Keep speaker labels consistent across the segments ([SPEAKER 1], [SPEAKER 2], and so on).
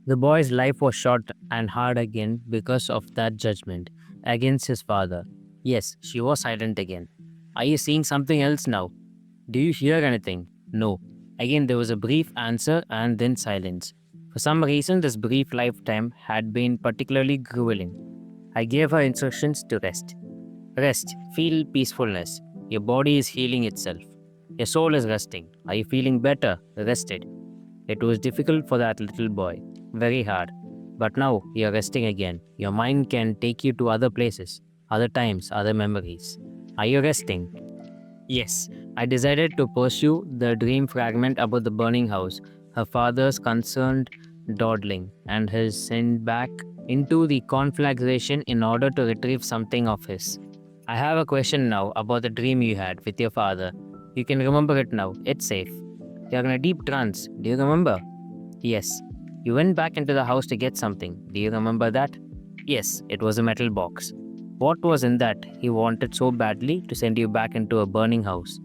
[SPEAKER 1] The boy's life was short and hard again because of that judgment against his father. Yes, she was silent again. Are you seeing something else now? Do you hear anything? No. Again, there was a brief answer and then silence. For some reason, this brief lifetime had been particularly grueling. I gave her instructions to rest. Rest, feel peacefulness. Your body is healing itself. Your soul is resting. Are you feeling better? Rested. It was difficult for that little boy, very hard. But now you're resting again. Your mind can take you to other places, other times, other memories. Are you resting? Yes, I decided to pursue the dream fragment about the burning house, her father's concerned dawdling, and his sent back into the conflagration in order to retrieve something of his. I have a question now about the dream you had with your father. You can remember it now. It's safe. You're in a deep trance. Do you remember? Yes. You went back into the house to get something. Do you remember that? Yes, it was a metal box. What was in that he wanted so badly to send you back into a burning house?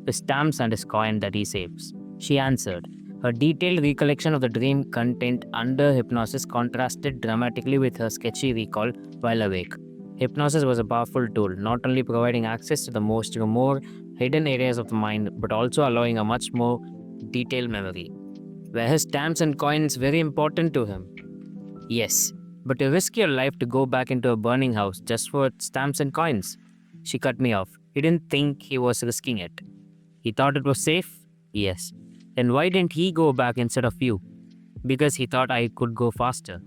[SPEAKER 1] His stamps and his coin that he saves. She answered. Her detailed recollection of the dream content under hypnosis contrasted dramatically with her sketchy recall while awake. Hypnosis was a powerful tool, not only providing access to the most more hidden areas of the mind, but also allowing a much more detailed memory. Were his stamps and coins very important to him? Yes, but you risk your life to go back into a burning house just for stamps and coins. She cut me off. He didn't think he was risking it. He thought it was safe? Yes. Then why didn't he go back instead of you? Because he thought I could go faster.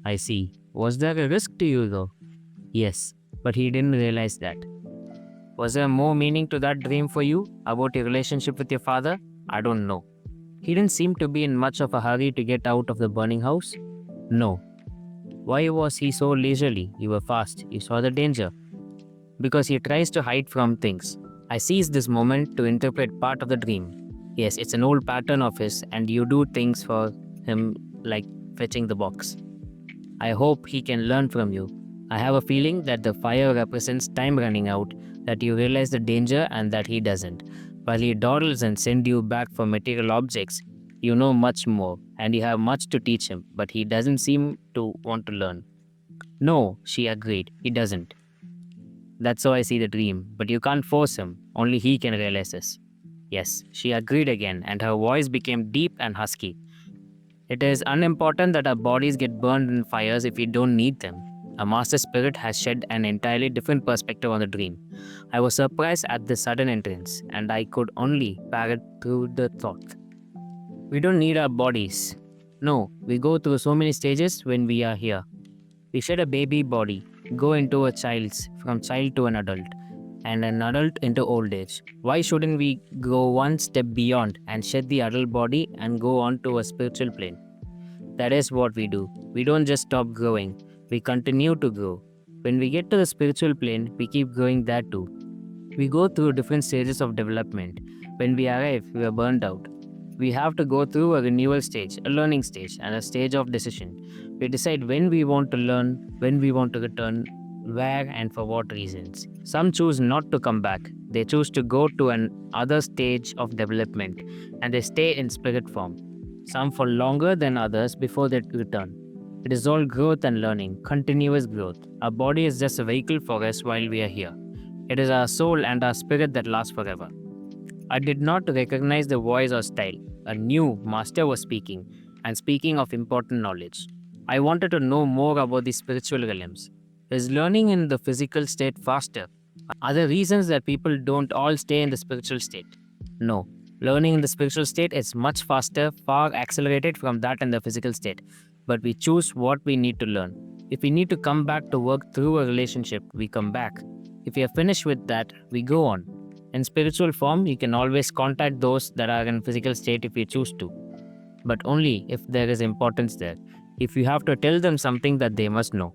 [SPEAKER 1] I see. Was there a risk to you though? Yes, but he didn't realize that. Was there more meaning to that dream for you about your relationship with your father? I don't know. He didn't seem to be in much of a hurry to get out of the burning house. No. Why was he so leisurely? You were fast. You saw the danger. Because he tries to hide from things. I seized this moment to interpret part of the dream. Yes, it's an old pattern of his, and you do things for him like fetching the box. I hope he can learn from you. I have a feeling that the fire represents time running out, that you realize the danger and that he doesn't. While he dawdles and sends you back for material objects, you know much more and you have much to teach him, but he doesn't seem to want to learn. No, she agreed, he doesn't. That's how I see the dream, but you can't force him, only he can realize this. Yes, she agreed again, and her voice became deep and husky. It is unimportant that our bodies get burned in fires if we don't need them. A master spirit has shed an entirely different perspective on the dream. I was surprised at this sudden entrance, and I could only parrot through the thought. We don't need our bodies. No, we go through so many stages when we are here. We shed a baby body, go into a child's, from child to an adult, and an adult into old age. Why shouldn't we go one step beyond and shed the adult body and go on to a spiritual plane? That is what we do. We don't just stop growing, we continue to grow. When we get to the spiritual plane, we keep growing there too. We go through different stages of development. When we arrive, we are burned out. We have to go through a renewal stage, a learning stage, and a stage of decision. We decide when we want to learn, when we want to return, where and for what reasons. Some choose not to come back. They choose to go to an other stage of development and they stay in spirit form. Some for longer than others before they return. It is all growth and learning, continuous growth. Our body is just a vehicle for us while we are here. It is our soul and our spirit that last forever. I did not recognize the voice or style. A new master was speaking, and speaking of important knowledge. I wanted to know more about the spiritual realms. Is learning in the physical state faster? Are there reasons that people don't all stay in the spiritual state? No. Learning in the spiritual state is much faster, far accelerated from that in the physical state. But we choose what we need to learn. If we need to come back to work through a relationship, we come back. If we are finished with that, we go on. In spiritual form, you can always contact those that are in physical state if you choose to, but only if there is importance there. If you have to tell them something that they must know.